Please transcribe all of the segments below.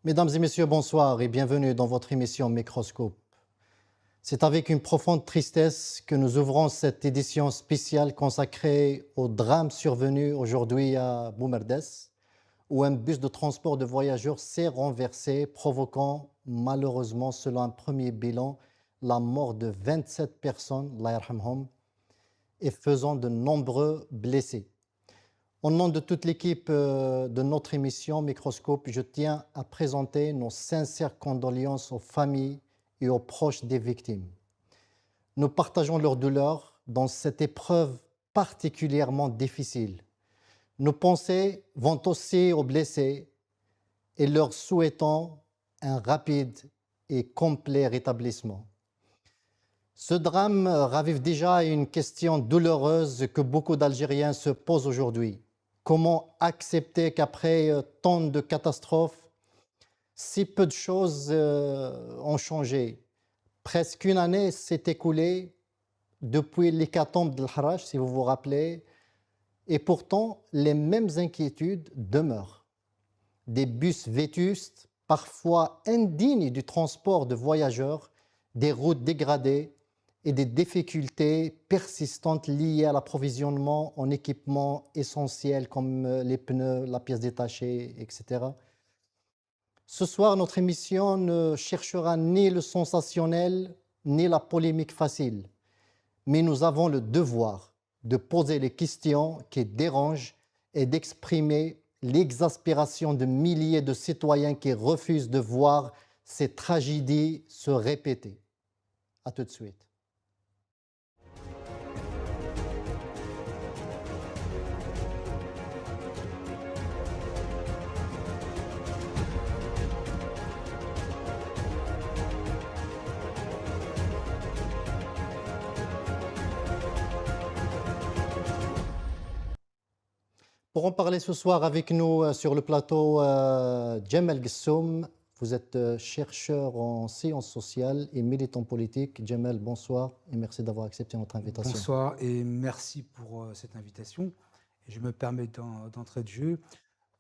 Mesdames et messieurs, bonsoir et bienvenue dans votre émission Microscope. C'est avec une profonde tristesse que nous ouvrons cette édition spéciale consacrée au drame survenu aujourd'hui à Boumerdès, où un bus de transport de voyageurs s'est renversé, provoquant malheureusement, selon un premier bilan, la mort de 27 personnes, Allah yarhamhum, et faisant de nombreux blessés. Au nom de toute l'équipe de notre émission Microscope, je tiens à présenter nos sincères condoléances aux familles et aux proches des victimes. Nous partageons leur douleur dans cette épreuve particulièrement difficile. Nos pensées vont aussi aux blessés et leur souhaitons un rapide et complet rétablissement. Ce drame ravive déjà une question douloureuse que beaucoup d'Algériens se posent aujourd'hui. Comment accepter qu'après tant de catastrophes, si peu de choses ont changé? Presque une année s'est écoulée depuis l'hécatombe de l'Harrach, si vous vous rappelez, et pourtant les mêmes inquiétudes demeurent. Des bus vétustes, parfois indignes du transport de voyageurs, des routes dégradées et des difficultés persistantes liées à l'approvisionnement en équipements essentiels comme les pneus, la pièce détachée, etc. Ce soir, notre émission ne cherchera ni le sensationnel ni la polémique facile, mais nous avons le devoir de poser les questions qui dérangent et d'exprimer l'exaspération de milliers de citoyens qui refusent de voir ces tragédies se répéter. À tout de suite. Pour en parler ce soir avec nous sur le plateau, Djamel Gessoum, vous êtes chercheur en sciences sociales et militant politique. Djamel, bonsoir et merci d'avoir accepté notre invitation. Bonsoir et merci pour cette invitation. Et je me permets d'entrée de jeu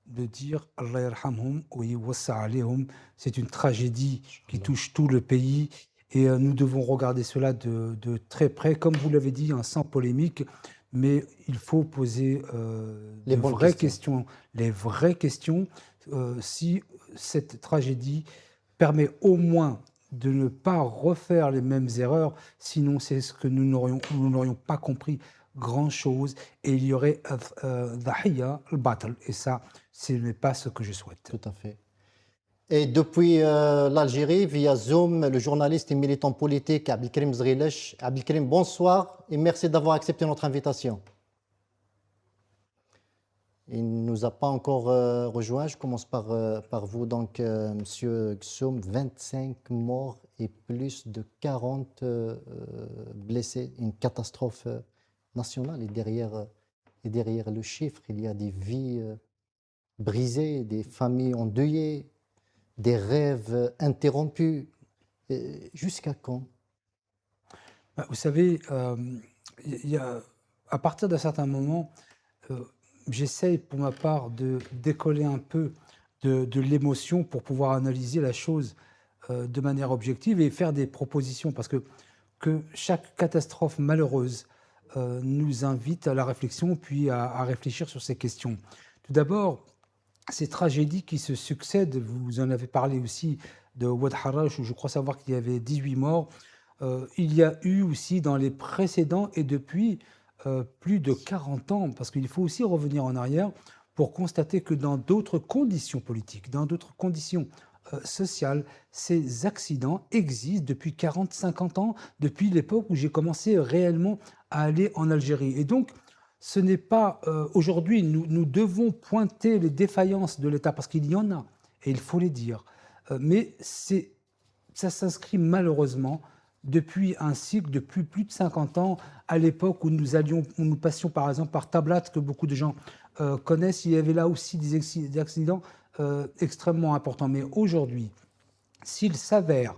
de dire Allah yarhamhum wa yuwassa alayhum. C'est une tragédie qui touche tout le pays et nous devons regarder cela de très près, comme vous l'avez dit, sans polémique. Mais il faut poser Les bonnes vraies questions, les vraies questions. Si cette tragédie permet au moins de ne pas refaire les mêmes erreurs, sinon c'est ce que nous n'aurions pas compris grand-chose et il y aurait dhahiya al-batal. Et ça, ce n'est pas ce que je souhaite. Tout à fait. Et depuis l'Algérie, via Zoom, le journaliste et militant politique Abdelkrim Zghileche. Abdelkrim, bonsoir et merci d'avoir accepté notre invitation. Il ne nous a pas encore rejoint. Je commence par vous. Donc, Monsieur Gessoum, 25 morts et plus de 40 blessés. Une catastrophe nationale. Et derrière le chiffre, il y a des vies brisées, des familles endeuillées, des rêves interrompus. Jusqu'à quand? Vous savez, à partir d'un certain moment, j'essaye pour ma part de décoller un peu de l'émotion pour pouvoir analyser la chose de manière objective et faire des propositions. Parce que chaque catastrophe malheureuse nous invite à la réflexion puis à réfléchir sur ces questions. Tout d'abord, ces tragédies qui se succèdent, vous en avez parlé aussi de Oued Harrach, où je crois savoir qu'il y avait 18 morts. Il y a eu aussi dans les précédents et depuis plus de 40 ans, parce qu'il faut aussi revenir en arrière pour constater que dans d'autres conditions politiques, dans d'autres conditions sociales, ces accidents existent depuis 40-50 ans, depuis l'époque où j'ai commencé réellement à aller en Algérie. Et donc, ce n'est pas aujourd'hui, nous devons pointer les défaillances de l'État, parce qu'il y en a, et il faut les dire. Mais ça s'inscrit malheureusement depuis un cycle de plus de 50 ans, à l'époque où nous passions par exemple par Tablat, que beaucoup de gens connaissent. Il y avait là aussi des accidents extrêmement importants. Mais aujourd'hui, s'il s'avère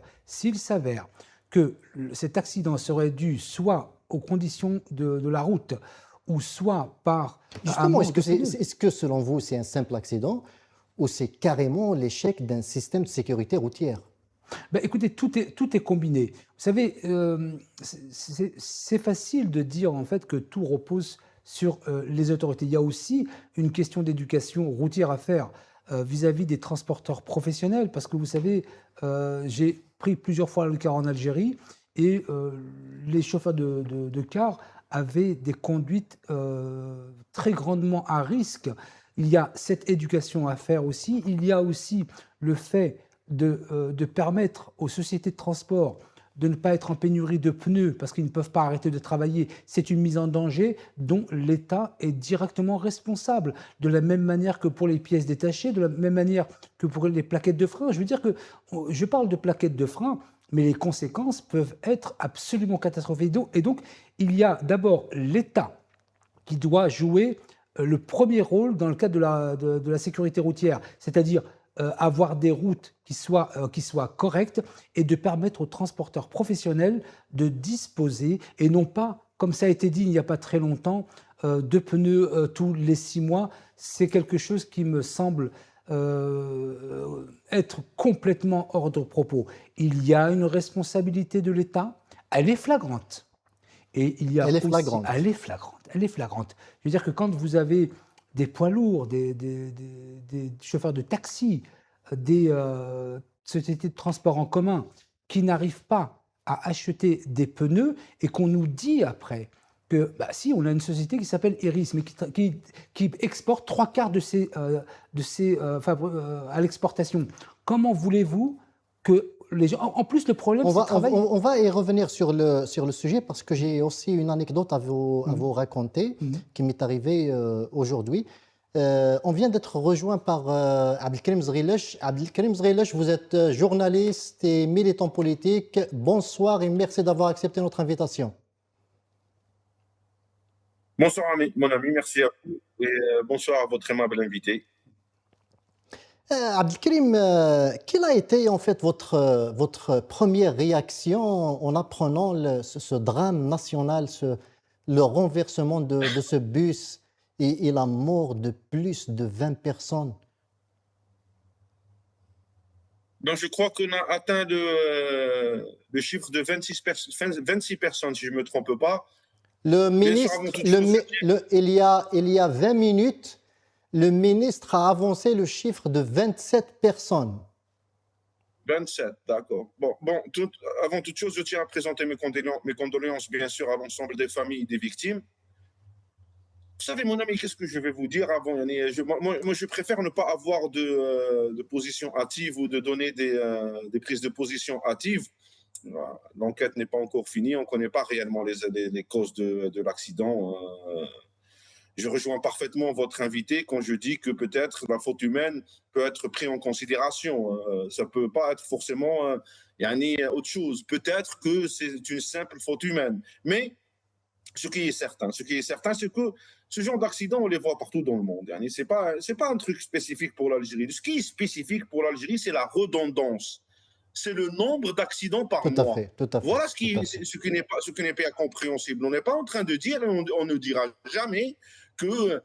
que cet accident serait dû soit aux conditions de la route, ou soit par... Justement, est-ce que selon vous, c'est un simple accident ou c'est carrément l'échec d'un système de sécurité routière? Ben, écoutez, tout est combiné. Vous savez, c'est facile de dire en fait que tout repose sur les autorités. Il y a aussi une question d'éducation routière à faire vis-à-vis des transporteurs professionnels, parce que vous savez, j'ai pris plusieurs fois le car en Algérie et les chauffeurs de car avaient des conduites très grandement à risque. Il y a cette éducation à faire aussi. Il y a aussi le fait de permettre aux sociétés de transport de ne pas être en pénurie de pneus parce qu'ils ne peuvent pas arrêter de travailler. C'est une mise en danger dont l'État est directement responsable, de la même manière que pour les pièces détachées, de la même manière que pour les plaquettes de frein. Je veux dire que je parle de plaquettes de frein, mais les conséquences peuvent être absolument catastrophiques. Et donc, il y a d'abord l'État qui doit jouer le premier rôle dans le cadre de la sécurité routière, c'est-à-dire avoir des routes qui soient correctes et de permettre aux transporteurs professionnels de disposer, et non pas, comme ça a été dit il n'y a pas très longtemps, de pneus tous les 6 mois. C'est quelque chose qui me semble être complètement hors de propos. Il y a une responsabilité de l'État, elle est flagrante. Et il y a Elle est aussi, flagrante. elle est flagrante, elle est flagrante. Je veux dire que quand vous avez des poids lourds, des chauffeurs de taxi, des sociétés de transport en commun qui n'arrivent pas à acheter des pneus et qu'on nous dit après que, bah, si, on a une société qui s'appelle Eris, mais qui exporte 3 quarts à l'exportation. Comment voulez-vous que les gens... En plus, le problème, c'est travailler. On va y revenir sur le sujet parce que j'ai aussi une anecdote à vous raconter Mhm. qui m'est arrivée aujourd'hui. On vient d'être rejoint par Abdelkrim Zrilesh. Abdelkrim Zrilesh, vous êtes journaliste et militant politique. Bonsoir et merci d'avoir accepté notre invitation. Bonsoir, mon ami, merci à vous et bonsoir à votre aimable invité. Abdelkrim, quelle a été en fait votre première réaction en apprenant ce drame national, le renversement de ce bus et la mort de plus de 20 personnes? Donc, je crois qu'on a atteint le chiffre de 26 personnes, si je ne me trompe pas. Le Bien sûr, ministre, avant toute chose, il y a 20 minutes, le ministre a avancé le chiffre de 27 personnes. 27, d'accord. Avant toute chose, je tiens à présenter mes condoléances, bien sûr, à l'ensemble des familles des victimes. Vous savez, mon ami, qu'est-ce que je vais vous dire avant? Moi, je préfère ne pas avoir de position hâtive ou de donner des prises de position hâtives. L'enquête n'est pas encore finie, on ne connaît pas réellement les causes de l'accident. Je rejoins parfaitement votre invité quand je dis que peut-être la faute humaine peut être prise en considération. Ça ne peut pas être forcément autre chose. Peut-être que c'est une simple faute humaine. Mais ce qui est certain, c'est que ce genre d'accident, on les voit partout dans le monde. Ce n'est pas un truc spécifique pour l'Algérie. Ce qui est spécifique pour l'Algérie, c'est la redondance. C'est le nombre d'accidents par Tout à mois. fait, tout à fait, Voilà tout à fait. ce qui n'est pas compréhensible. On n'est pas en train de dire, et on ne dira jamais que.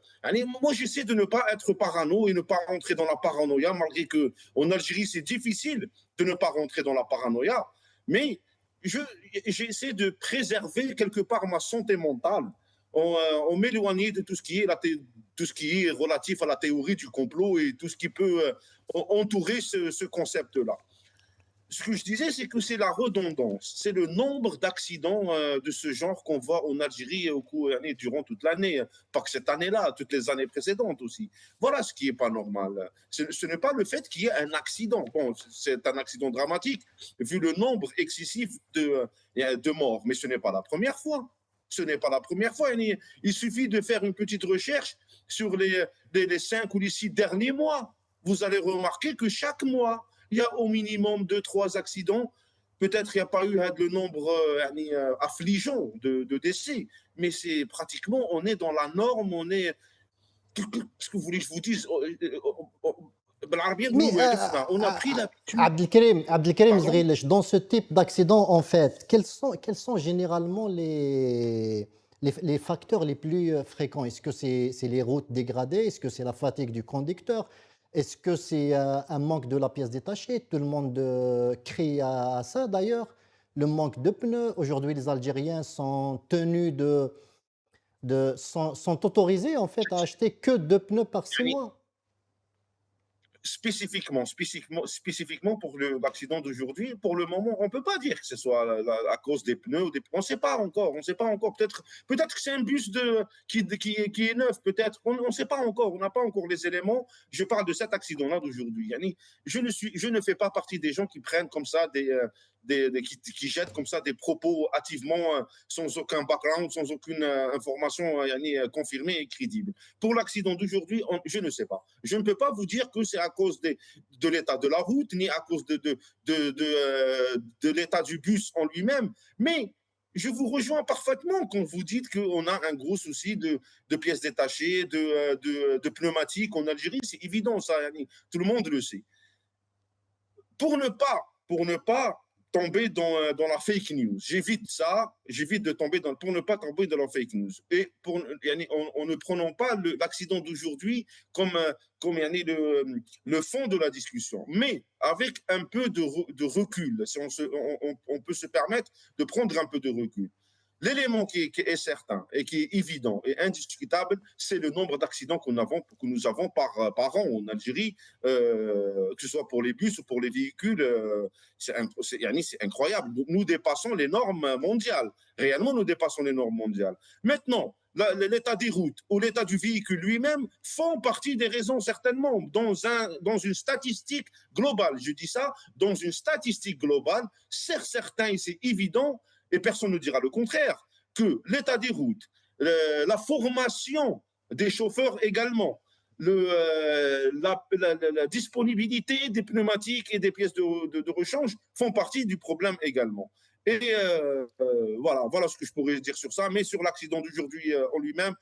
Moi, j'essaie de ne pas être parano et ne pas rentrer dans la paranoïa, malgré que en Algérie, c'est difficile de ne pas rentrer dans la paranoïa. Mais j'essaie de préserver quelque part ma santé mentale en m'éloignant de tout ce qui est relatif à la théorie du complot et tout ce qui peut entourer ce concept-là. Ce que je disais, c'est que c'est la redondance, c'est le nombre d'accidents de ce genre qu'on voit en Algérie durant toute l'année, pas que cette année-là, toutes les années précédentes aussi. Voilà ce qui n'est pas normal. Ce n'est pas le fait qu'il y ait un accident. Bon, c'est un accident dramatique, vu le nombre excessif de morts, mais ce n'est pas la première fois. Ce n'est pas la première fois. Il suffit de faire une petite recherche sur les 5 ou les 6 derniers mois. Vous allez remarquer que chaque mois, il y a au minimum 2-3 accidents. Peut-être il n'y a pas eu le nombre affligeant de décès, mais c'est pratiquement, on est dans la norme, on est. Qu'est-ce que vous voulez que je vous dise? Mais On a pris l'habitude. Abdelkrim Pardon? Zrilesh, dans ce type d'accident, en fait, quels sont généralement les facteurs les plus fréquents? Est-ce que c'est les routes dégradées? Est-ce que c'est la fatigue du conducteur? Est-ce que c'est un manque de la pièce détachée? Tout le monde crie à ça d'ailleurs. Le manque de pneus. Aujourd'hui, les Algériens sont tenus sont autorisés en fait à acheter que 2 pneus par 6 mois. Spécifiquement pour l'accident d'aujourd'hui, pour le moment, on ne peut pas dire que ce soit à cause des pneus ou des. On ne sait pas encore. On ne sait pas encore. Peut-être que c'est un bus qui est neuf. Peut-être. On ne sait pas encore. On n'a pas encore les éléments. Je parle de cet accident-là d'aujourd'hui. Yani, je ne fais pas partie des gens qui prennent comme ça qui jettent comme ça des propos hâtivement sans aucun background, sans aucune information confirmée et crédible. Pour l'accident d'aujourd'hui, je ne sais pas. Je ne peux pas vous dire que c'est à cause de l'état de la route, ni à cause de l'état du bus en lui-même, mais je vous rejoins parfaitement quand vous dites qu'on a un gros souci de pièces détachées, de pneumatiques en Algérie. C'est évident, ça, tout le monde le sait. Pour ne pas tomber dans la fake news. J'évite de tomber pour ne pas tomber dans la fake news. Et en ne prenant pas l'accident d'aujourd'hui comme le fond de la discussion, mais avec un peu de recul, si on peut se permettre de prendre un peu de recul. L'élément qui est certain et qui est évident et indiscutable, c'est le nombre d'accidents que nous avons par an en Algérie, que ce soit pour les bus ou pour les véhicules. C'est incroyable. Nous dépassons les normes mondiales. Réellement, nous dépassons les normes mondiales. Maintenant, l'état des routes ou l'état du véhicule lui-même font partie des raisons certainement dans une statistique globale. Je dis ça, dans une statistique globale, c'est certain et c'est évident, et personne ne dira le contraire, que l'état des routes, la formation des chauffeurs également, la disponibilité des pneumatiques et des pièces de rechange font partie du problème également. Et voilà ce que je pourrais dire sur ça. Mais sur l'accident d'aujourd'hui en lui-même,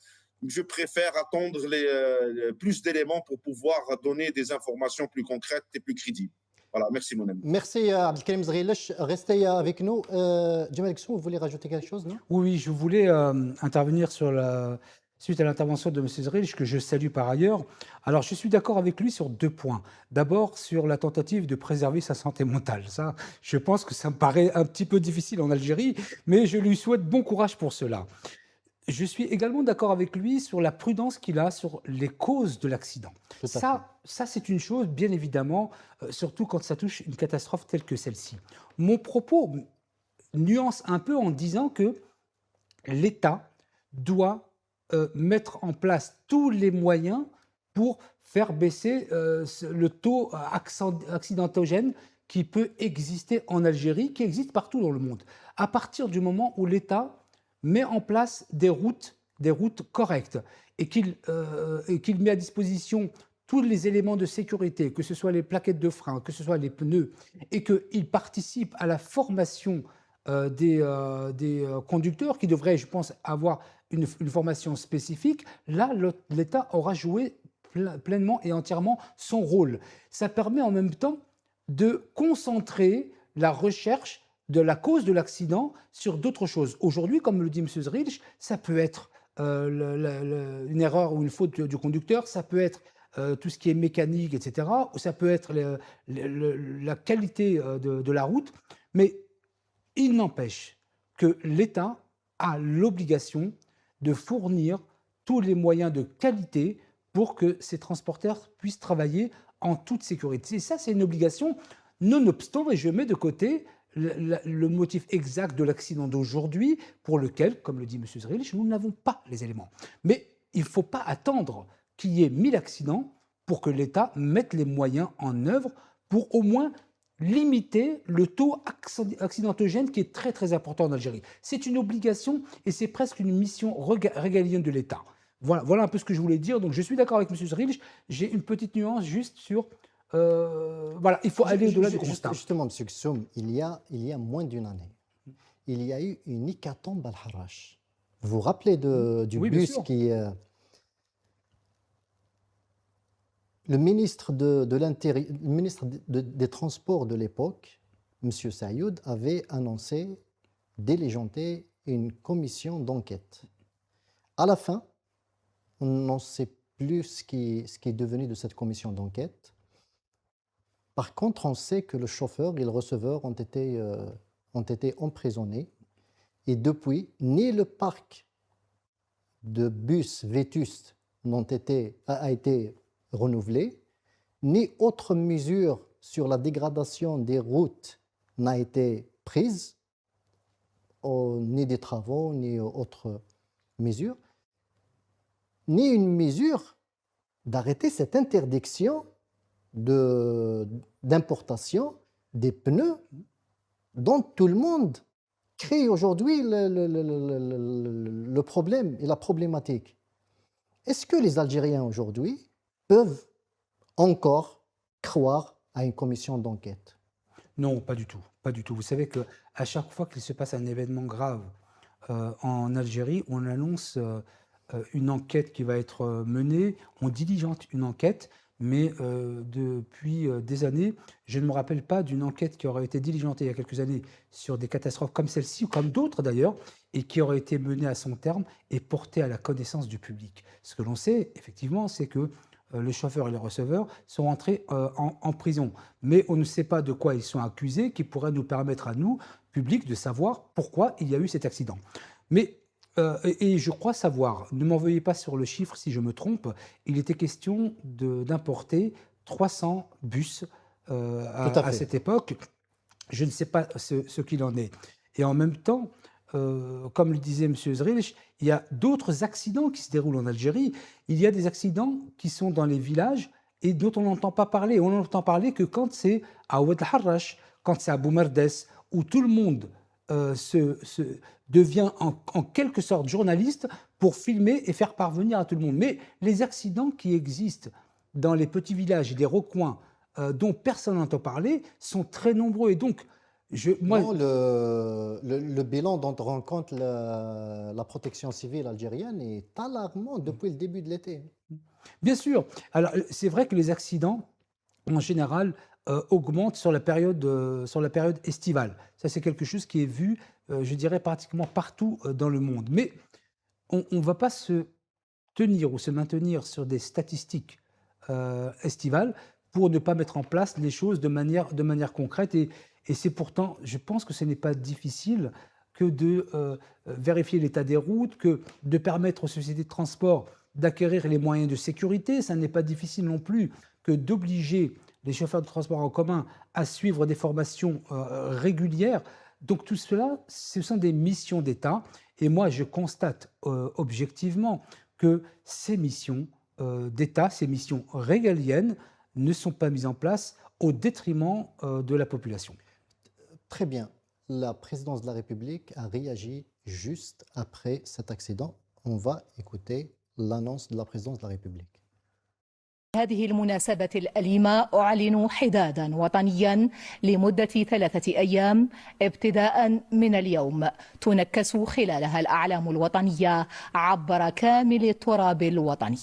je préfère attendre plus d'éléments pour pouvoir donner des informations plus concrètes et plus crédibles. Voilà, merci mon ami. Merci Abdelkarim Zghilech. Restez avec nous. Djemal Guessou, vous voulez rajouter quelque chose, non? Oui, je voulais intervenir suite à l'intervention de M. Zghilech, que je salue par ailleurs. Alors, je suis d'accord avec lui sur 2 points. D'abord, sur la tentative de préserver sa santé mentale. Ça, je pense que ça me paraît un petit peu difficile en Algérie, mais je lui souhaite bon courage pour cela. Je suis également d'accord avec lui sur la prudence qu'il a sur les causes de l'accident. Ça, c'est une chose, bien évidemment, surtout quand ça touche une catastrophe telle que celle-ci. Mon propos nuance un peu en disant que l'État doit mettre en place tous les moyens pour faire baisser le taux accidentogène qui peut exister en Algérie, qui existe partout dans le monde. À partir du moment où l'État met en place des routes correctes et qu'il met à disposition tous les éléments de sécurité, que ce soit les plaquettes de frein, que ce soit les pneus, et qu'il participe à la formation des conducteurs qui devraient, je pense, avoir une formation spécifique, là, l'État aura joué pleinement et entièrement son rôle. Ça permet en même temps de concentrer la recherche de la cause de l'accident sur d'autres choses. Aujourd'hui, comme le dit M. Zghilech, ça peut être une erreur ou une faute du conducteur, ça peut être tout ce qui est mécanique, etc., ou ça peut être la qualité de la route, mais il n'empêche que l'État a l'obligation de fournir tous les moyens de qualité pour que ces transporteurs puissent travailler en toute sécurité. Et ça, c'est une obligation, nonobstant, et je mets de côté le motif exact de l'accident d'aujourd'hui, pour lequel, comme le dit M. Zghilech, nous n'avons pas les éléments. Mais il ne faut pas attendre qu'il y ait 1000 accidents pour que l'État mette les moyens en œuvre pour au moins limiter le taux accidentogène qui est très très important en Algérie. C'est une obligation et c'est presque une mission régalienne de l'État. Voilà un peu ce que je voulais dire. Donc je suis d'accord avec M. Zghilech. J'ai une petite nuance juste sur... il faut aller au-delà du constat. Justement, M. Guessoum, il y a moins d'une année, il y a eu une hécatombe al-Harrach. Vous vous rappelez du bus qui... Le ministre des Transports de l'époque, M. Sayoud, avait annoncé diligenté une commission d'enquête. À la fin, on ne sait plus ce qui est devenu de cette commission d'enquête. Par contre, on sait que le chauffeur et le receveur ont été emprisonnés. Et depuis, ni le parc de bus vétustes a été renouvelé, ni autre mesure sur la dégradation des routes n'a été prise, ni des travaux, ni autres mesures, ni une mesure d'arrêter cette interdiction d'importation des pneus dont tout le monde crée aujourd'hui le problème et la problématique. Est-ce que les Algériens aujourd'hui peuvent encore croire à une commission d'enquête? Non, pas du tout, pas du tout. Vous savez qu'à chaque fois qu'il se passe un événement grave en Algérie, on annonce une enquête qui va être menée, on diligente une enquête, mais depuis des années, je ne me rappelle pas d'une enquête qui aurait été diligentée il y a quelques années sur des catastrophes comme celle-ci, ou comme d'autres d'ailleurs, et qui aurait été menée à son terme et portée à la connaissance du public. Ce que l'on sait, effectivement, c'est que le chauffeur et le receveur sont entrés en prison. Mais on ne sait pas de quoi ils sont accusés, qui pourrait nous permettre à nous, public, de savoir pourquoi il y a eu cet accident. Mais et je crois savoir, ne m'en veuillez pas sur le chiffre si je me trompe, il était question d'importer 300 bus Tout à à fait. cette époque. Je ne sais pas ce qu'il en est. Et en même temps, comme le disait M. Zrilch, il y a d'autres accidents qui se déroulent en Algérie. Il y a des accidents qui sont dans les villages et dont on n'entend pas parler. On n'entend parler que quand c'est à Oued el-Harrach, quand c'est à Boumerdes, où tout le monde devient en quelque sorte journaliste pour filmer et faire parvenir à tout le monde. Mais les accidents qui existent dans les petits villages et des recoins dont personne n'entend parler sont très nombreux. Et donc, Non, le bilan dont rend compte la protection civile algérienne est alarmant depuis le début de l'été. bien sûr, alors c'est vrai que les accidents, en général, augmentent sur la période estivale. Ça, c'est quelque chose qui est vu, je dirais, pratiquement partout dans le monde. Mais on ne va pas se tenir ou se maintenir sur des statistiques estivales pour ne pas mettre en place les choses de manière concrète. Et c'est pourtant, je pense que ce n'est pas difficile que de vérifier l'état des routes, que de permettre aux sociétés de transport d'acquérir les moyens de sécurité. Ça n'est pas difficile non plus que d'obliger les chauffeurs de transport en commun à suivre des formations régulières. Donc tout cela, ce sont des missions d'État. Et moi, je constate objectivement que ces missions d'État, ces missions régaliennes, ne sont pas mises en place au détriment de la population. Très bien. La présidence de la République a réagi juste après cet accident. On va écouter l'annonce de la présidence de la République. هذه المناسبة الأليمة أعلن حدادا وطنيا لمدة 3 أيام ابتداء من اليوم تنكس خلالها الأعلام الوطنية عبر كامل التراب الوطني.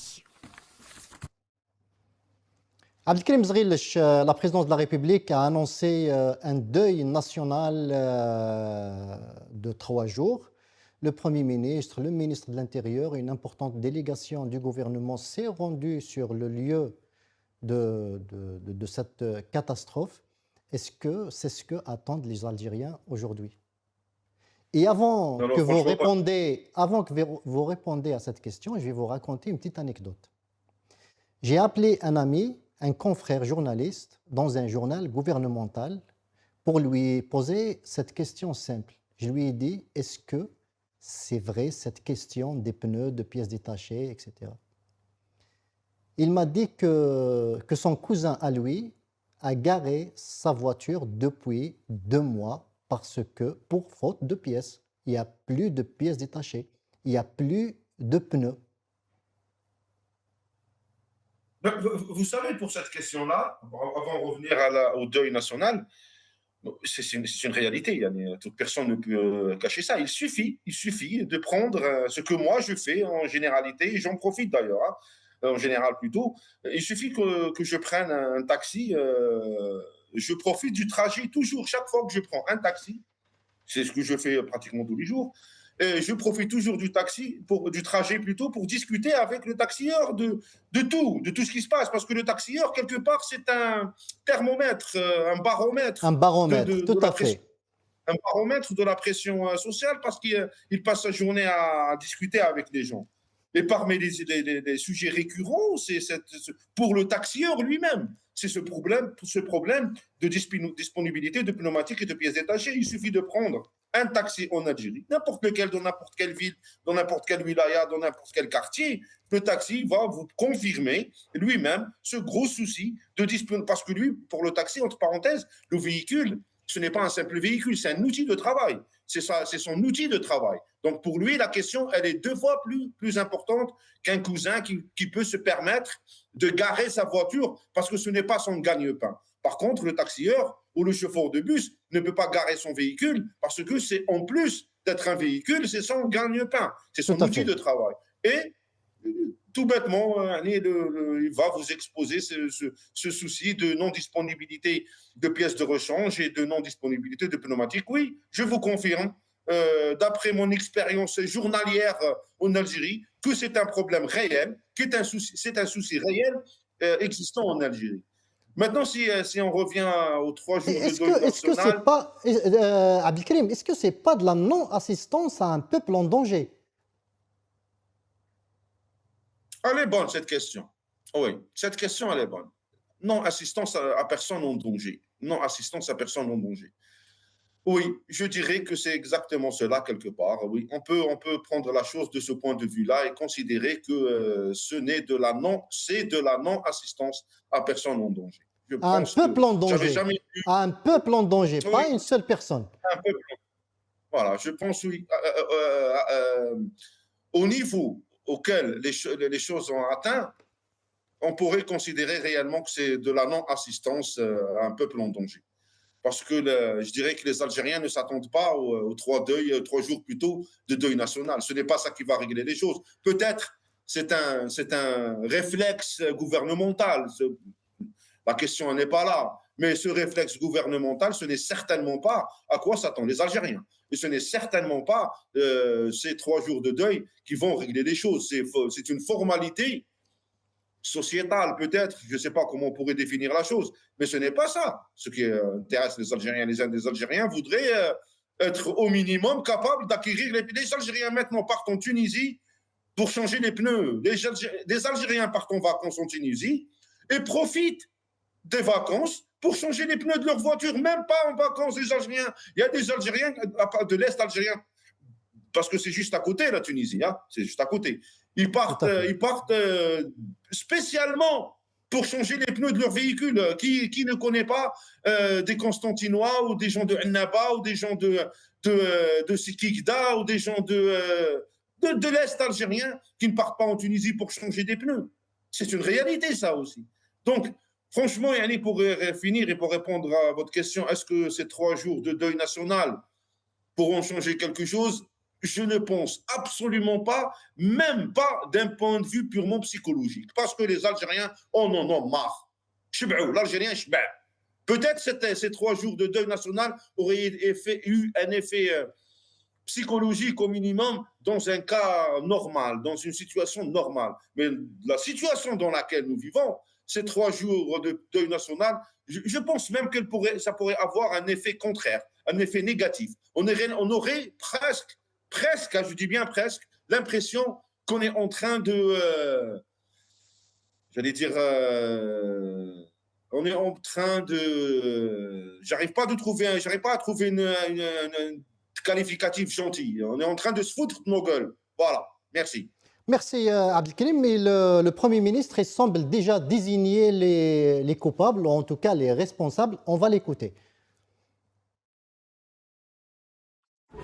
Abdelkrim Zrilch, la présidence de la République a annoncé un deuil national de 3 jours. Le Premier ministre, le ministre de l'Intérieur et une importante délégation du gouvernement s'est rendue sur le lieu de cette catastrophe. Est-ce que c'est ce que attendent les Algériens aujourd'hui? Et avant Non, non, que vous franchement, vous répondiez à cette question, je vais vous raconter une petite anecdote. J'ai appelé un ami, un confrère journaliste dans un journal gouvernemental pour lui poser cette question simple. Je lui ai dit, est-ce que c'est vrai cette question des pneus, de pièces détachées, etc. Il m'a dit que son cousin à lui a garé sa voiture depuis 2 mois parce que, pour faute de pièces, il n'y a plus de pièces détachées, il n'y a plus de pneus. vous savez, pour cette question-là, avant de revenir au deuil national, c'est une réalité. Toute personne ne peut cacher ça. Il suffit de prendre ce que moi je fais en généralité, et j'en profite d'ailleurs, hein, en général plutôt. Il suffit que je prenne un taxi. Je profite du trajet toujours, chaque fois que je prends un taxi. C'est ce que je fais pratiquement tous les jours. je profite toujours du du trajet plutôt, pour discuter avec le taxieur de tout ce qui se passe. Parce que le taxieur, quelque part, c'est un thermomètre, un baromètre. Un baromètre, tout à fait. Un baromètre de la pression sociale, parce qu'il passe sa journée à discuter avec les gens. Et parmi les sujets récurrents, pour le taxieur lui-même, c'est ce problème de disponibilité de pneumatiques et de pièces détachées. Il suffit de prendre un taxi en Algérie, n'importe lequel, dans n'importe quelle ville, dans n'importe quelle wilaya, dans n'importe quel quartier, le taxi va vous confirmer lui-même ce gros souci de disponibilité. Parce que lui, pour le taxi, entre parenthèses, le véhicule, ce n'est pas un simple véhicule, c'est un outil de travail. C'est son outil de travail. Donc pour lui, la question, elle est 2 fois plus importante qu'un cousin qui peut se permettre de garer sa voiture, parce que ce n'est pas son gagne-pain. Par contre, le taxieur ou le chauffeur de bus ne peut pas garer son véhicule, parce que c'est, en plus d'être un véhicule, c'est son gagne-pain, c'est son outil de travail. Et tout bêtement, il va vous exposer ce souci de non-disponibilité de pièces de rechange et de non-disponibilité de pneumatiques. Oui, je vous confirme, d'après mon expérience journalière en Algérie, que c'est un problème réel, c'est un souci réel existant en Algérie. Maintenant, si on revient aux 3 jours de deuil national... Abdelkrim, est-ce que ce n'est pas de la non-assistance à un peuple en danger? Elle est bonne, cette question. Oui, cette question, elle est bonne. Non-assistance à personne en danger. Non-assistance à personne en danger. Oui, je dirais que c'est exactement cela, quelque part. Oui, on peut prendre la chose de ce point de vue-là et considérer que c'est de la non-assistance à personne en danger. Un peuple en danger. Un peuple en danger, oui. Pas une seule personne. Un peuple. Voilà, je pense, oui. Au niveau auquel les choses ont atteint, on pourrait considérer réellement que c'est de la non-assistance à un peuple en danger. Parce que je dirais que les Algériens ne s'attendent pas aux 3 jours plus tôt de deuil national. Ce n'est pas ça qui va régler les choses. Peut-être c'est un réflexe gouvernemental. La question n'est pas là. Mais ce réflexe gouvernemental, ce n'est certainement pas à quoi s'attendent les Algériens. Et ce n'est certainement pas ces 3 jours de deuil qui vont régler les choses. C'est une formalité sociétale, peut-être. Je ne sais pas comment on pourrait définir la chose. Mais ce n'est pas ça. Ce qui intéresse les Algériens, les Algériens voudraient être au minimum capables d'acquérir les Algériens maintenant partent en Tunisie pour changer les pneus. Les Algériens partent en vacances en Tunisie et profitent des vacances pour changer les pneus de leur voiture, même pas en vacances, les Algériens. Il y a des Algériens de l'Est algérien, parce que c'est juste à côté, la Tunisie, hein, c'est juste à côté. Ils partent spécialement pour changer les pneus de leur véhicule. Qui ne connaît pas des Constantinois ou des gens de Annaba ou des gens de Sikikda ou des gens de l'Est algérien qui ne partent pas en Tunisie pour changer des pneus. C'est une réalité, ça aussi. Donc, franchement, Yanni, pour finir et pour répondre à votre question, est-ce que ces 3 jours de deuil national pourront changer quelque chose? Je ne pense absolument pas, même pas d'un point de vue purement psychologique, parce que les Algériens en ont marre. L'Algérien, peut-être ces 3 jours de deuil national auraient eu un effet psychologique au minimum dans un cas normal, dans une situation normale. Mais la situation dans laquelle nous vivons, ces 3 jours de deuil national, je pense même que ça pourrait avoir un effet contraire, un effet négatif. On aurait presque, je dis bien presque, l'impression qu'on est en train de, on est en train de, j'arrive pas à trouver un qualificatif gentil. On est en train de se foutre de nos gueules. Voilà, merci. Merci Abdelkrim, mais le Premier ministre semble déjà désigner les coupables, ou en tout cas les responsables. On va l'écouter.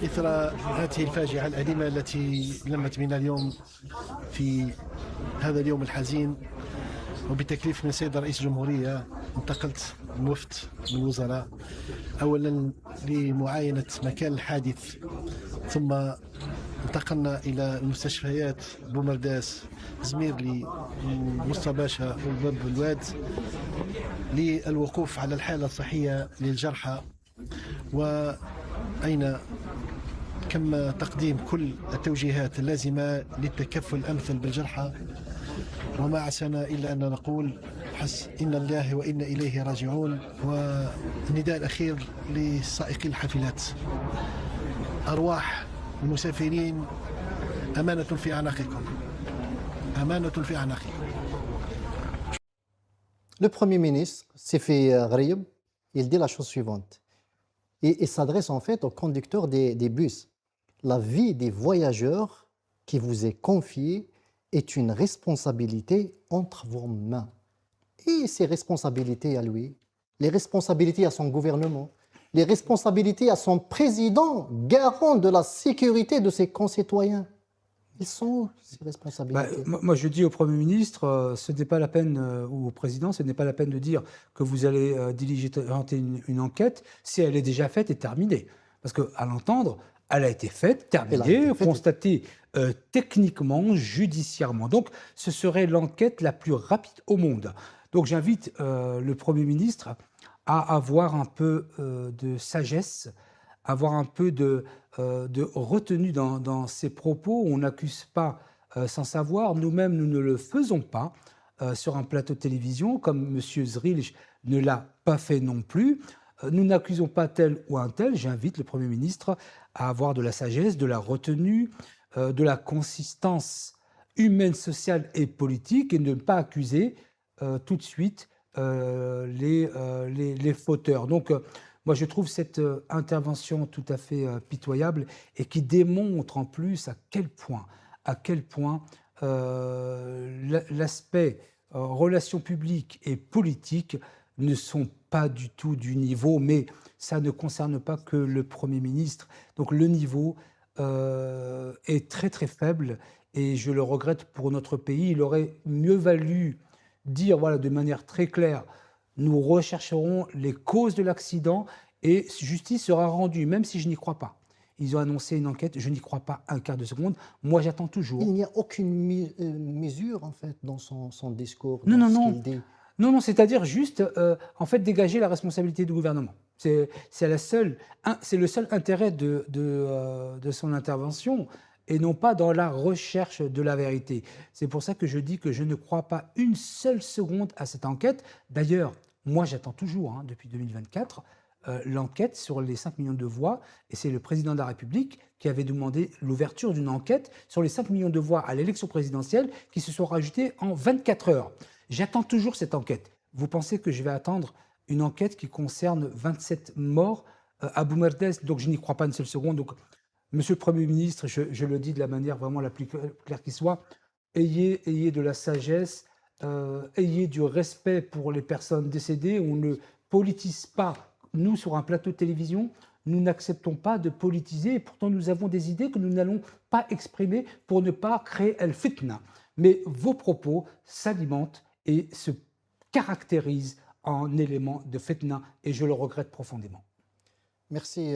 إثر هذه الفاجعة الأليمة التي لمت بنا اليوم في هذا اليوم الحزين، وبتكليف من السيد رئيس الجمهورية انتقلت بوفد من الوزراء أولا لمعاينة مكان الحادث، ثم انتقلنا إلى المستشفيات بومرداس زميرلي مصطفى باشا وباب الواد للوقوف على الحالة الصحية للجرحى، وأين كم تقديم كل التوجيهات اللازمة للتكفل الأمثل بالجرحى، وما عسانا إلا أن نقول إن الله وإنا إليه راجعون. والنداء الأخير لسائقي الحافلات: أرواح المسافرين أمانة في أعناقكم، أمانة في أعناقكم. Le Premier ministre, Sefi Ghraib, il dit la chose suivante. Il s'adresse en fait aux conducteurs des bus. La vie des voyageurs qui vous est confiée est une responsabilité entre vos mains. Et ses responsabilités à lui, les responsabilités à son gouvernement, les responsabilités à son président, garant de la sécurité de ses concitoyens. Ils sont où, ces responsabilités? Moi, je dis au Premier ministre, ce n'est pas la peine, ou au Président, ce n'est pas la peine de dire que vous allez diligenter une enquête si elle est déjà faite et terminée. Parce qu'à l'entendre, elle a été faite, terminée, constatée techniquement, judiciairement. Donc, ce serait l'enquête la plus rapide au monde. Donc, j'invite le Premier ministre à avoir un peu de sagesse, avoir un peu de retenue dans ses propos. On n'accuse pas sans savoir. Nous-mêmes, nous ne le faisons pas sur un plateau de télévision, comme M. Zrilch ne l'a pas fait non plus. Nous n'accusons pas tel ou un tel. J'invite le Premier ministre à avoir de la sagesse, de la retenue, de la consistance humaine, sociale et politique, et ne pas accuser tout de suite les fauteurs. Donc, moi, je trouve cette intervention tout à fait pitoyable et qui démontre en plus à quel point l'aspect relations publiques et politiques ne sont pas du tout du niveau, mais ça ne concerne pas que le Premier ministre. Donc le niveau est très très faible et je le regrette pour notre pays. Il aurait mieux valu dire voilà, de manière très claire: nous rechercherons les causes de l'accident et justice sera rendue, même si je n'y crois pas. Ils ont annoncé une enquête, je n'y crois pas un quart de seconde. Moi, j'attends toujours. Il n'y a aucune mesure, en fait, dans son discours, Non, dans non, ce non. qu'il dit. Non, c'est-à-dire juste, en fait, dégager la responsabilité du gouvernement. C'est le seul intérêt de son intervention, et non pas dans la recherche de la vérité. C'est pour ça que je dis que je ne crois pas une seule seconde à cette enquête. D'ailleurs, moi, j'attends toujours, depuis 2024, l'enquête sur les 5 millions de voix, et c'est le président de la République qui avait demandé l'ouverture d'une enquête sur les 5 millions de voix à l'élection présidentielle qui se sont rajoutées en 24 heures. J'attends toujours cette enquête. Vous pensez que je vais attendre une enquête qui concerne 27 morts à Boumerdès? Donc je n'y crois pas une seule seconde. Donc, Monsieur le Premier ministre, je le dis de la manière vraiment la plus claire qui soit, ayez de la sagesse, ayez du respect pour les personnes décédées. On ne politise pas. Nous, sur un plateau de télévision, nous n'acceptons pas de politiser, et pourtant nous avons des idées que nous n'allons pas exprimer pour ne pas créer el fitna. Mais vos propos s'alimentent et se caractérisent en élément de fitna, et je le regrette profondément. Merci,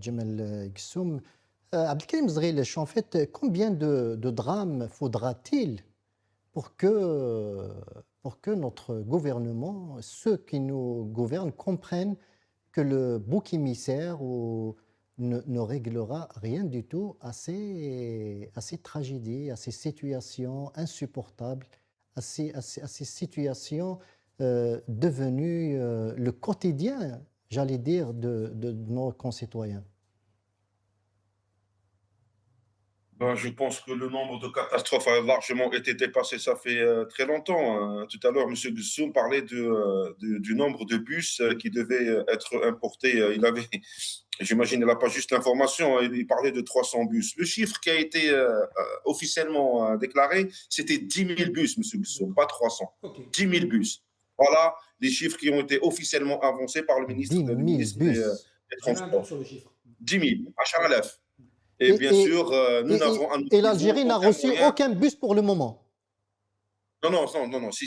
Djamel Gissoum. Abdelkarim Zrilch, en fait, combien de drames faudra-t-il pour que notre gouvernement, ceux qui nous gouvernent, comprennent que le bouc émissaire ne réglera rien du tout à ces tragédies, à ces situations insupportables, à ces situations devenues le quotidien, j'allais dire, de nos concitoyens? Je pense que le nombre de catastrophes a largement été dépassé, ça fait très longtemps. Tout à l'heure, M. Gussoum parlait du nombre de bus qui devaient être importés. J'imagine, il n'a pas juste l'information, il parlait de 300 bus. Le chiffre qui a été officiellement déclaré, c'était 10 000 bus, M. Gussoum, pas 300. Okay. 10 000 bus. Voilà les chiffres qui ont été officiellement avancés par le ministre, des Transports. 10 000, HRLF. Et bien sûr, nous n'avons... Et l'Algérie n'a reçu aucun bus pour le moment. Non, si.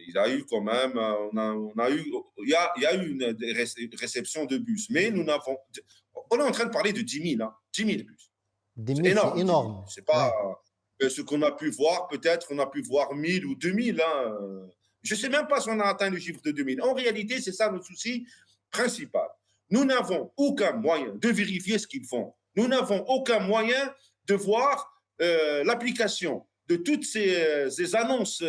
Il y a eu quand même, il y a eu une réception de bus, mais nous n'avons... On est en train de parler de 10 000, 10 000 bus. 10 000, c'est énorme. C'est pas ce qu'on a pu voir, peut-être on a pu voir 1000 ou 2000. Je ne sais même pas si on a atteint le chiffre de 2000. En réalité, c'est ça notre souci principal. Nous n'avons aucun moyen de vérifier ce qu'ils font. Nous n'avons aucun moyen de voir l'application de toutes ces annonces,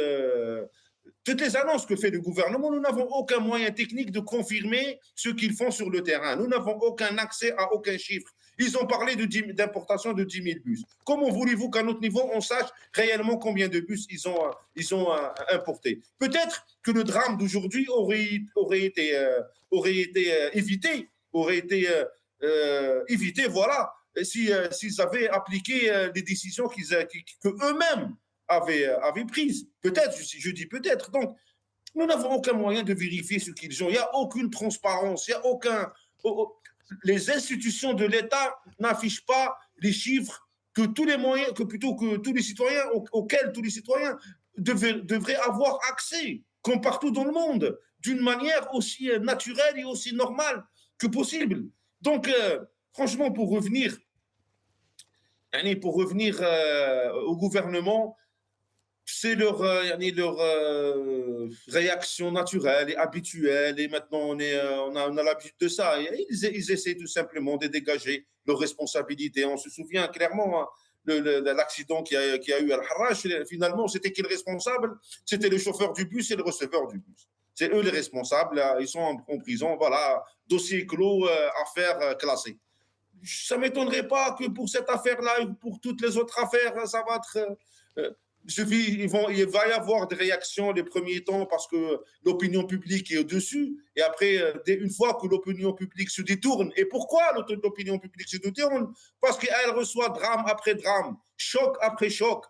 toutes les annonces que fait le gouvernement. Nous n'avons aucun moyen technique de confirmer ce qu'ils font sur le terrain. Nous n'avons aucun accès à aucun chiffre. Ils ont parlé d'importation de 10 000 bus. Comment voulez-vous qu'à notre niveau, on sache réellement combien de bus ils ont importés? Peut-être que le drame d'aujourd'hui aurait été évité, voilà, s'ils avaient appliqué les décisions qu'eux-mêmes avaient prises. Peut-être, je dis peut-être. Donc, nous n'avons aucun moyen de vérifier ce qu'ils ont. Il n'y a aucune transparence, il n'y a aucun... Les institutions de l'État n'affichent pas les chiffres que tous les moyens, que plutôt que tous les citoyens, auxquels tous les citoyens devraient avoir accès, comme partout dans le monde, d'une manière aussi naturelle et aussi normale que possible. Donc, franchement, pour revenir au gouvernement, c'est leur réaction naturelle et habituelle, et maintenant on a l'habitude de ça. Et ils essaient tout simplement de dégager leurs responsabilités. On se souvient clairement, hein, l'accident qu'il y a eu à Al-Harrach, finalement, c'était qui le responsable? C'était le chauffeur du bus et le receveur du bus. C'est eux les responsables, ils sont en prison, voilà, dossier clos, affaire classée. Ça ne m'étonnerait pas que pour cette affaire-là, pour toutes les autres affaires, ça va être... il va y avoir des réactions les premiers temps parce que l'opinion publique est au-dessus. Et après, une fois que l'opinion publique se détourne, et pourquoi l'opinion publique se détourne? Parce qu'elle reçoit drame après drame, choc après choc.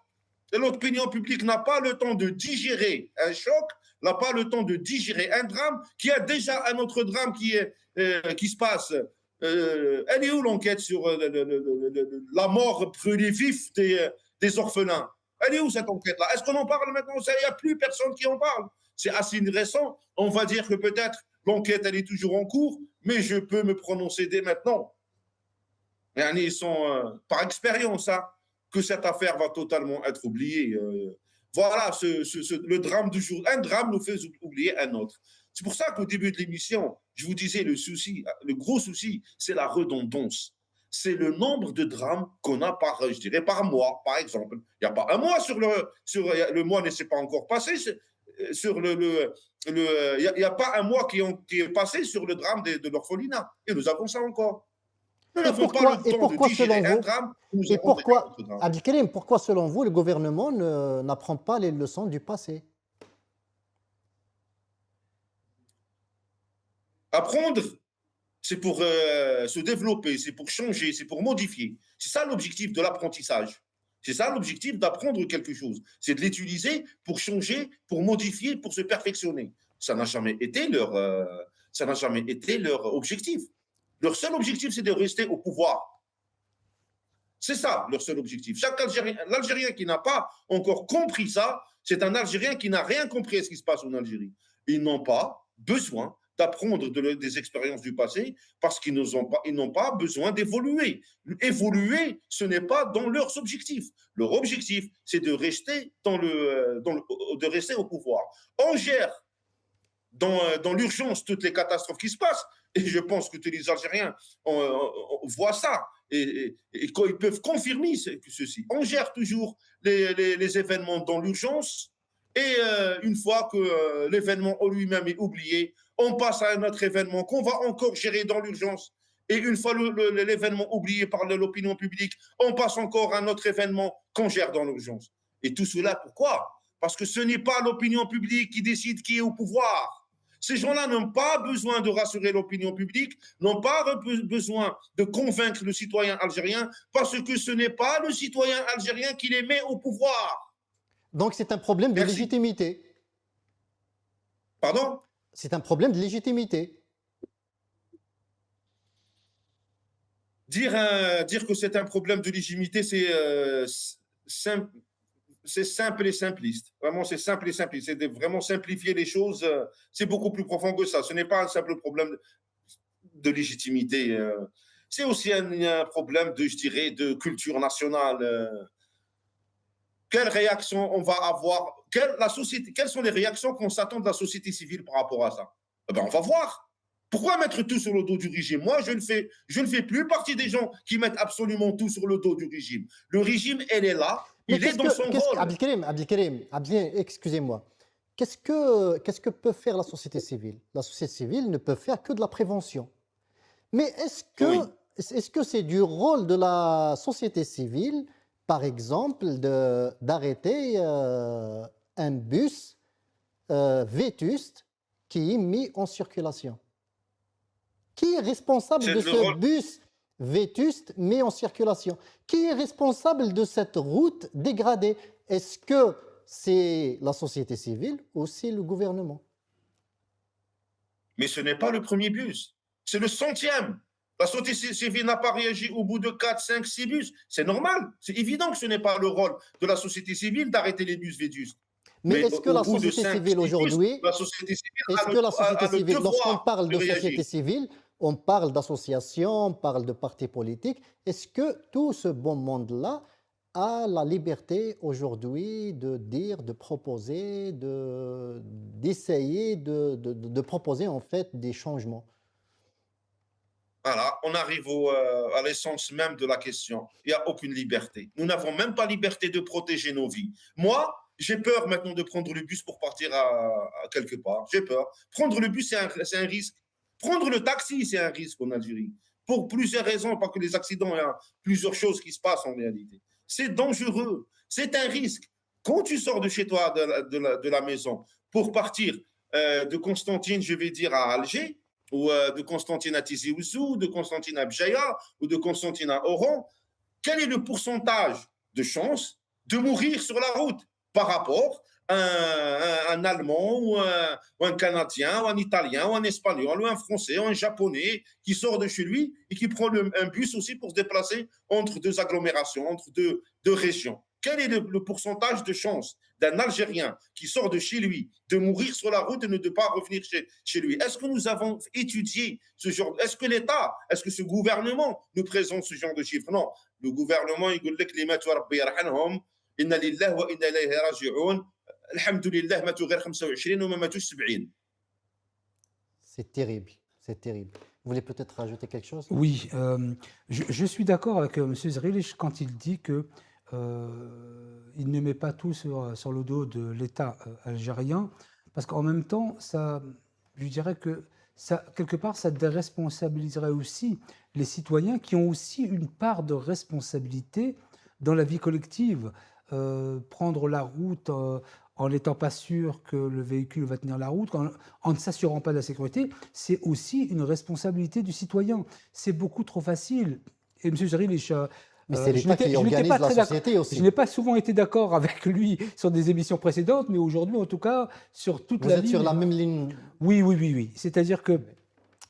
Et l'opinion publique n'a pas le temps de digérer un choc, n'a pas le temps de digérer un drame, qui a déjà un autre drame qui se passe. Elle est où l'enquête sur la mort brûlée vif des orphelins? Elle est où cette enquête-là? Est-ce qu'on en parle maintenant? Il n'y a plus personne qui en parle. C'est assez récent. On va dire que peut-être l'enquête, elle est toujours en cours, mais je peux me prononcer dès maintenant. Ils sont, par expérience, hein, que cette affaire va totalement être oubliée. Voilà, le drame du jour. Un drame nous fait oublier un autre. C'est pour ça qu'au début de l'émission, je vous disais, le gros souci, c'est la redondance. C'est le nombre de drames qu'on a par mois, par exemple. Il n'y a pas un mois le mois ne s'est pas encore passé. Il n'y a pas un mois qui est passé sur le drame de l'orphelinat. Et nous avons ça encore. Nous n'avons pas le temps de digérer un drame. Et pourquoi, Abdelkarim, pourquoi, selon vous, le gouvernement n'apprend pas les leçons du passé? Apprendre, c'est pour se développer, c'est pour changer, c'est pour modifier. C'est ça l'objectif de l'apprentissage. C'est ça l'objectif d'apprendre quelque chose. C'est de l'utiliser pour changer, pour modifier, pour se perfectionner. Ça n'a jamais été leur objectif. Leur seul objectif, c'est de rester au pouvoir. C'est ça leur seul objectif. L'Algérien qui n'a pas encore compris ça, c'est un Algérien qui n'a rien compris à ce qui se passe en Algérie. Ils n'ont pas besoin d'apprendre des expériences du passé parce qu'ils n'ont pas besoin d'évoluer. Évoluer, ce n'est pas dans leurs objectifs. Leur objectif, c'est de rester de rester au pouvoir. On gère dans l'urgence toutes les catastrophes qui se passent, et je pense que tous les Algériens voient ça, et ils peuvent confirmer ceci. On gère toujours les événements dans l'urgence, et une fois que l'événement en lui-même est oublié, on passe à un autre événement qu'on va encore gérer dans l'urgence. Et une fois l'événement oublié par l'opinion publique, on passe encore à un autre événement qu'on gère dans l'urgence. Et tout cela, pourquoi? Parce que ce n'est pas l'opinion publique qui décide qui est au pouvoir. Ces gens-là n'ont pas besoin de rassurer l'opinion publique, n'ont pas besoin de convaincre le citoyen algérien, parce que ce n'est pas le citoyen algérien qui les met au pouvoir. Donc c'est un problème de légitimité. Pardon? C'est un problème de légitimité. Dire que c'est un problème de légitimité, c'est simple et simpliste. Vraiment, c'est simple et simpliste. C'est de vraiment simplifier les choses. C'est beaucoup plus profond que ça. Ce n'est pas un simple problème de légitimité. C'est aussi un problème je dirais, de culture nationale. Quelle réaction on va avoir? Quelles sont les réactions qu'on s'attend de la société civile par rapport à ça? Eh ben, on va voir. Pourquoi mettre tout sur le dos du régime? Moi, je ne fais plus partie des gens qui mettent absolument tout sur le dos du régime. Le régime, elle est là, Mais il est dans son rôle. Abdelkarim, excusez-moi. Qu'est-ce que peut faire la société civile? La société civile ne peut faire que de la prévention. Mais Oui. est-ce que c'est du rôle de la société civile, par exemple, d'arrêter un bus vétuste qui est mis en circulation? Qui est responsable C'est de le ce rôle. bus vétuste mis en circulation? Qui est responsable de cette route dégradée? Est-ce que c'est la société civile ou c'est le gouvernement? Mais ce n'est pas le premier bus. C'est le centième. La société civile n'a pas réagi au bout de 4, 5, 6 bus. C'est normal. C'est évident que ce n'est pas le rôle de la société civile d'arrêter les bus vétustes. Mais est-ce que au la bout de société 5, civile 6 bus, aujourd'hui, la société civile est-ce a que la société le civile, lorsqu'on devoir parle de de réagir. société civile, on parle d'associations, on parle de partis politiques, est-ce que tout ce bon monde-là a la liberté aujourd'hui de dire, de proposer, d'essayer de proposer en fait des changements? Voilà, on arrive à l'essence même de la question. Il n'y a aucune liberté. Nous n'avons même pas liberté de protéger nos vies. Moi, j'ai peur maintenant de prendre le bus pour partir à quelque part. J'ai peur. Prendre le bus, c'est un risque. Prendre le taxi, c'est un risque en Algérie. Pour plusieurs raisons, pas que les accidents, il y a plusieurs choses qui se passent en réalité. C'est dangereux. C'est un risque. Quand tu sors de chez toi, de la maison, pour partir de Constantine, je vais dire, à Alger, ou de Constantine à Tizi Ouzou, de Constantine à Bjaya, ou de Constantine à Oran, quel est le pourcentage de chance de mourir sur la route par rapport à un Allemand ou un Canadien ou un Italien ou un Espagnol ou un Français ou un Japonais qui sort de chez lui et qui prend un bus aussi pour se déplacer entre deux agglomérations, entre deux régions? Quel est le pourcentage de chance d'un Algérien qui sort de chez lui de mourir sur la route et de ne pas revenir chez lui? Est-ce que nous avons étudié ce genre? Est-ce que l'État, est-ce que ce gouvernement nous présente ce genre de chiffres? Non. Le gouvernement, il dit que les matou rabbi yarhamhom, inna lillah wa inna ilayhi raji'un. Alhamdulillah, matou غير 25 وما ماتوش 70. C'est terrible, c'est terrible. Vous voulez peut-être rajouter quelque chose? Oui, je suis d'accord avec M. Zrilic quand il dit que il ne met pas tout sur le dos de l'État algérien, parce qu'en même temps, ça, je dirais que ça, quelque part, ça déresponsabiliserait aussi les citoyens qui ont aussi une part de responsabilité dans la vie collective. Prendre la route en n'étant pas sûr que le véhicule va tenir la route, en ne s'assurant pas de la sécurité, c'est aussi une responsabilité du citoyen. C'est beaucoup trop facile. Et M. Zrilic, Mais c'est l'État qui organise la société aussi. je n'ai pas souvent été d'accord avec lui sur des émissions précédentes, mais aujourd'hui, en tout cas, sur toute la ligne... Vous êtes sur la même ligne? Oui. C'est-à-dire que,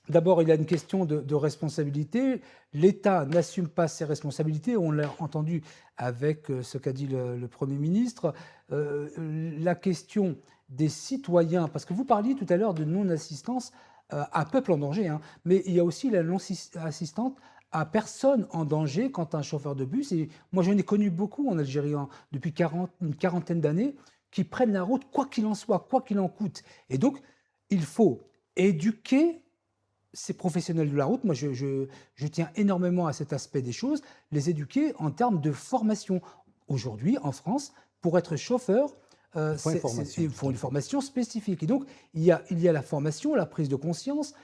d'abord, il y a une question de responsabilité. L'État n'assume pas ses responsabilités. On l'a entendu avec ce qu'a dit le Premier ministre. La question des citoyens, parce que vous parliez tout à l'heure de non-assistance à peuple en danger, hein, mais il y a aussi la non-assistance à personne en danger quand un chauffeur de bus, et moi j'en ai connu beaucoup en Algérie depuis une quarantaine d'années, qui prennent la route quoi qu'il en soit, quoi qu'il en coûte. Et donc, il faut éduquer ces professionnels de la route. Moi, je tiens énormément à cet aspect des choses, les éduquer en termes de formation. Aujourd'hui, en France, pour être chauffeur, il faut une formation spécifique. Et donc, il y a la formation, la prise de conscience,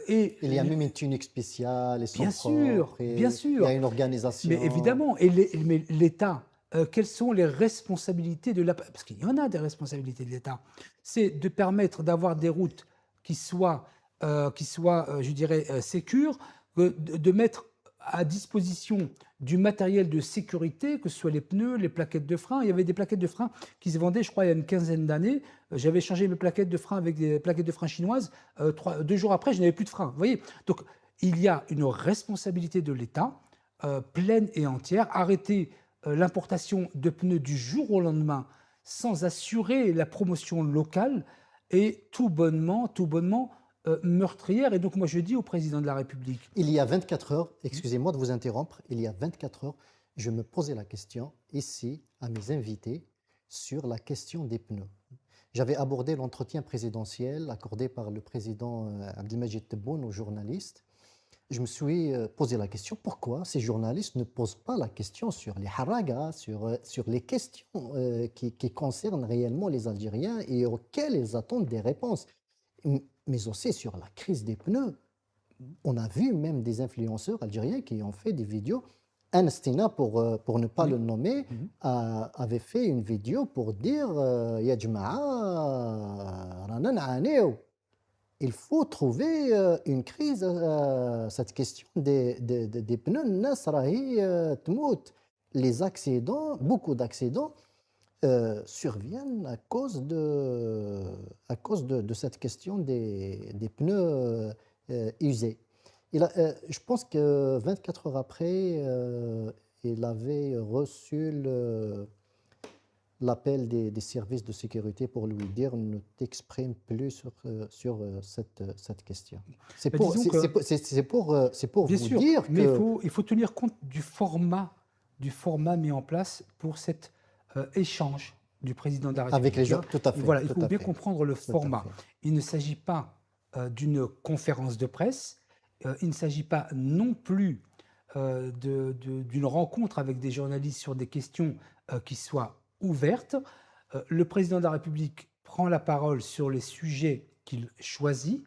il y a même une tunique spéciale, et bien sûr. il y a une organisation. Mais évidemment, mais l'État, quelles sont les responsabilités de l'État? Parce qu'il y en a des responsabilités de l'État. C'est de permettre d'avoir des routes qui soient je dirais, sécures, de mettre à disposition du matériel de sécurité, que ce soit les pneus, les plaquettes de frein. Il y avait des plaquettes de frein qui se vendaient, je crois, il y a une quinzaine d'années. J'avais changé mes plaquettes de frein avec des plaquettes de frein chinoises. 2 jours après, je n'avais plus de frein. Vous voyez? Donc, il y a une responsabilité de l'État pleine et entière. Arrêter l'importation de pneus du jour au lendemain sans assurer la promotion locale est tout bonnement meurtrière. Et donc, moi, je dis au président de la République... Il y a 24 heures, excusez-moi de vous interrompre, il y a 24 heures, je me posais la question ici à mes invités sur la question des pneus. j'avais abordé l'entretien présidentiel accordé par le président Abdelmajid Tebboune aux journalistes. Je me suis posé la question, pourquoi ces journalistes ne posent pas la question sur les haragas, sur les questions qui concernent réellement les Algériens et auxquelles ils attendent des réponses, mais aussi sur la crise des pneus. On a vu même des influenceurs algériens qui ont fait des vidéos. Anestina, pour ne pas le nommer, avait fait une vidéo pour dire Ya Jama'a, rana na'anéo. Il faut trouver une crise à cette question des pneus. Nas rahi tmout. Les accidents, beaucoup d'accidents surviennent à cause de cette question des pneus usés. Je pense que 24 heures après, il avait reçu l'appel des services de sécurité pour lui dire ne t'exprime plus sur cette question. C'est Bah, pour, disons que- c'est pour Bien vous sûr, dire mais que il faut tenir compte du format mis en place pour cet échange du président de la République. avec les gens, hein. tout à Et fait. voilà, il tout faut à bien fait. comprendre le Tout à format. fait. Il ne s'agit pas d'une conférence de presse, il ne s'agit pas non plus d'une rencontre avec des journalistes sur des questions qui soient ouvertes. Le président de la République prend la parole sur les sujets qu'il choisit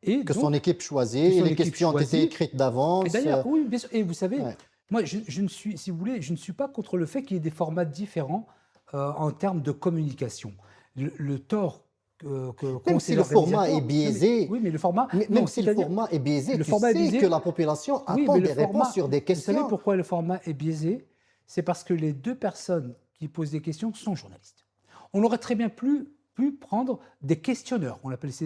et Que donc son équipe choisit, que et son les équipe questions ont été choisit. écrites Et d'avance. d'ailleurs, oui, bien sûr. Et vous savez, Ouais. moi, je ne suis, si vous voulez, je ne suis pas contre le fait qu'il y ait des formats différents en termes de communication. Le tort qu'ont Même ces si le format organisateurs- est biaisé, oui, mais le format, non, même si le c'est-à-dire, format est biaisé, le tu format est sais biaisé. que la population oui, attend mais des le format, réponses sur des vous savez questions. pourquoi le format est biaisé? C'est parce que les deux personnes qui posent des questions sont journalistes. On aurait très bien pu prendre des questionneurs. On appelait ça,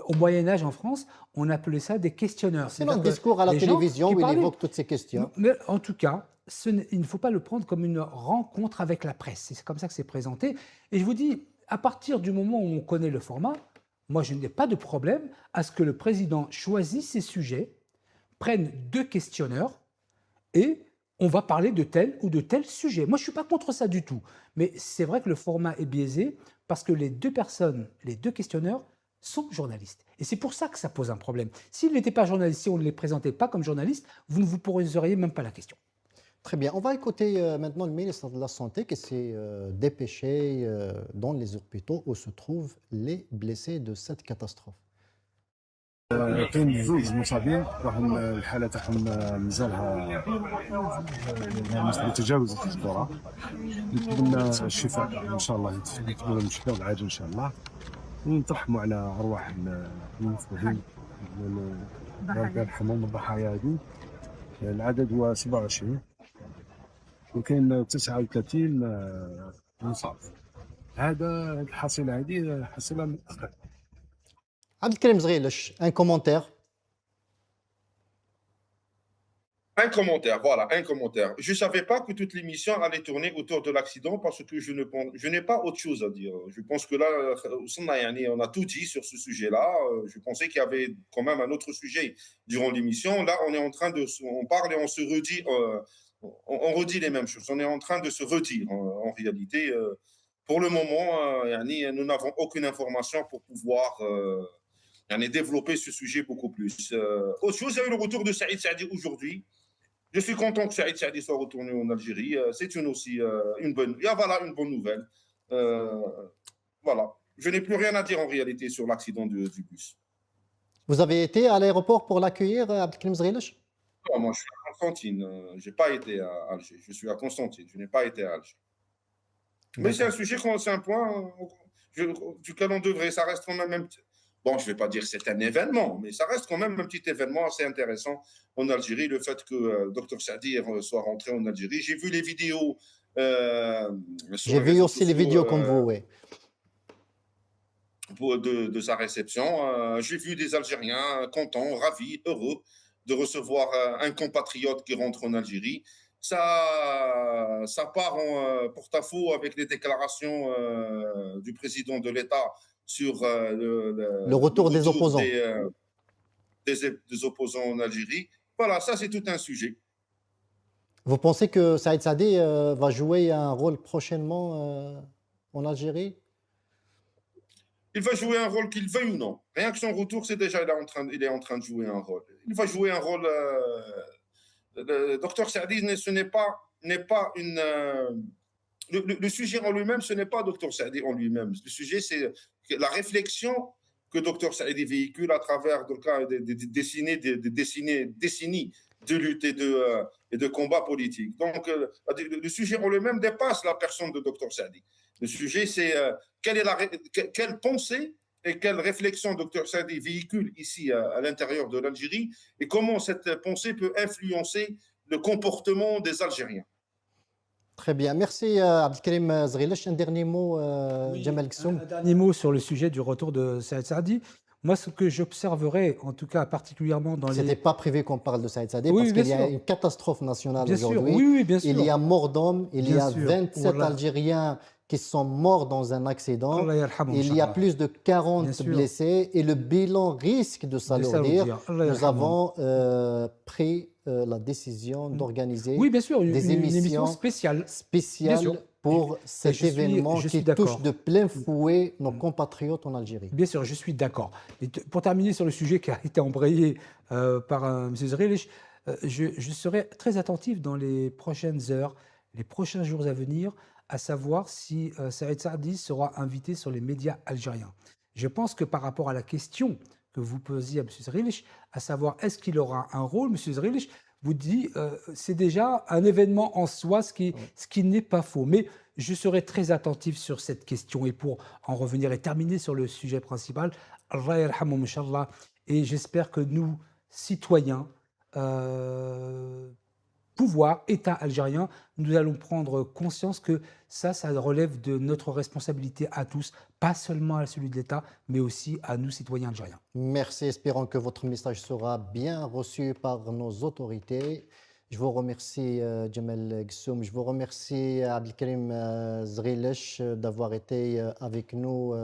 au Moyen-Âge en France, on appelait ça des questionneurs. C'est notre C'est-à-dire que discours à la des gens télévision qui où il parlaient. évoque toutes ces questions. Mais en tout cas, il ne faut pas le prendre comme une rencontre avec la presse. C'est comme ça que c'est présenté. Et je vous dis, à partir du moment où on connaît le format, moi, je n'ai pas de problème à ce que le président choisisse ses sujets, prenne deux questionneurs et on va parler de tel ou de tel sujet. Moi, je ne suis pas contre ça du tout. Mais c'est vrai que le format est biaisé parce que les deux personnes, les deux questionneurs, sont journalistes. Et c'est pour ça que ça pose un problème. S'ils n'étaient pas journalistes, si on ne les présentait pas comme journalistes, vous ne vous poseriez même pas la question. Très bien. On va écouter maintenant le ministre de la Santé qui s'est dépêché dans les hôpitaux où se trouvent les blessés de cette catastrophe. كاين زوج مصابين راهم الحاله تاعهم مازالها نسبه تجاوز الخطوره. نطلب لنا الشفاء ان شاء الله، نطلب لهم الشفاء العاجل ان شاء الله، ونترحموا على ارواح المفقودين، ربي يرحمهم. الضحايا هذه العدد هو 27 وكاين 39 مصاب. هذا الحصيله هذه حصيله من الاقل. Abdelkrim Zghilech, un commentaire. Un commentaire, voilà, un commentaire. Je ne savais pas que toute l'émission allait tourner autour de l'accident parce que je n'ai pas autre chose à dire. Je pense que là, on a tout dit sur ce sujet-là. Je pensais qu'il y avait quand même un autre sujet durant l'émission. Là, on est en train on parle et on se redit, on redit les mêmes choses. On est en train de se redire en réalité. Pour le moment, nous n'avons aucune information pour pouvoir développer ce sujet beaucoup plus. Autre chose, il y a eu le retour de Saïd Saadi aujourd'hui. Je suis content que Saïd Saadi soit retourné en Algérie. C'est aussi une bonne nouvelle. Voilà. Je n'ai plus rien à dire en réalité sur l'accident du bus. Vous avez été à l'aéroport pour l'accueillir, Abdelkrim Zghilech? Non, moi, je suis à Constantine. Je n'ai pas été à Alger. Je suis à Constantine. Je n'ai pas été à Alger. Mais c'est un sujet, c'est un point duquel on devrait. Ça reste quand même. Bon, je ne vais pas dire que c'est un événement, mais ça reste quand même un petit événement assez intéressant en Algérie, le fait que Dr Saadi soit rentré en Algérie. J'ai vu les vidéos. J'ai vu aussi les vidéos comme vous, oui. De sa réception. J'ai vu des Algériens contents, ravis, heureux de recevoir un compatriote qui rentre en Algérie. Ça part en porte-à-faux avec les déclarations du président de l'État sur le retour des opposants. Des opposants en Algérie. Voilà, ça c'est tout un sujet. Vous pensez que Saïd Saadi va jouer un rôle prochainement en Algérie? il va jouer un rôle qu'il veuille ou non. Rien que son retour, c'est déjà il est en train de jouer un rôle. Il va jouer un rôle. Le docteur Saadi, n'est pas une. Le sujet en lui-même, ce n'est pas docteur Saadi en lui-même. Le sujet, c'est la réflexion que docteur Saadi véhicule à travers des décennies de lutte et de combat politique. Donc, le sujet en lui-même dépasse la personne de docteur Saadi. Le sujet, c'est quelle pensée et quelle réflexion docteur Saadi véhicule ici à l'intérieur de l'Algérie et comment cette pensée peut influencer le comportement des Algériens. Très bien. Merci, Abdelkarim Zrilesh. Un dernier mot, Oui, Jamal Gsum. un dernier mot sur le sujet du retour de Saïd Saadi. Moi, ce que j'observerai, en tout cas particulièrement dans Ce les... n'était pas privé qu'on parle de Saïd Saadi, Oui, parce bien qu'il y a sûr. une catastrophe nationale Bien sûr, aujourd'hui. oui, oui, bien sûr. Il y a mort d'hommes, il y Bien a sûr. 27 Wallah. Algériens qui sont morts dans un accident. Allah yarhamhum, Il y a Inch'Allah. plus de Bien 40 sûr. blessés et le bilan risque de s'alourdir. Allah Nous yarhamhum. avons pris la décision d'organiser Oui, bien sûr, des une émission émissions spéciale. Bien spéciales sûr. pour cet événement je suis qui d'accord. touche de plein fouet nos compatriotes en Algérie. Bien sûr, je suis d'accord. Et pour terminer sur le sujet qui a été embrayé par M. Zrilesh, je serai très attentif dans les prochaines heures, les prochains jours à venir, à savoir si Saïd Saadi sera invité sur les médias algériens. Je pense que par rapport à la question que vous posiez à M. Zrilesh, à savoir est-ce qu'il aura un rôle, M. Zrilesh vous dit c'est déjà un événement en soi, ce qui n'est pas faux. Mais je serai très attentif sur cette question. Et pour en revenir et terminer sur le sujet principal, Allah yarhamhum, Inch'Allah, et j'espère que nous, citoyens, pouvoir, État algérien, nous allons prendre conscience que ça relève de notre responsabilité à tous, pas seulement à celui de l'État, mais aussi à nous, citoyens algériens. Merci, espérons que votre message sera bien reçu par nos autorités. Je vous remercie, Jamal Gsum. Je vous remercie, Abdelkarim Zrilesh, d'avoir été avec nous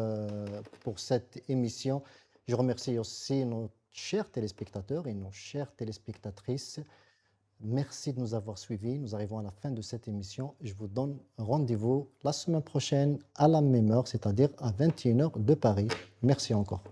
pour cette émission. Je remercie aussi nos chers téléspectateurs et nos chères téléspectatrices. Merci de nous avoir suivis. Nous arrivons à la fin de cette émission. Je vous donne rendez-vous la semaine prochaine à la même heure, c'est-à-dire à 21h de Paris. Merci encore.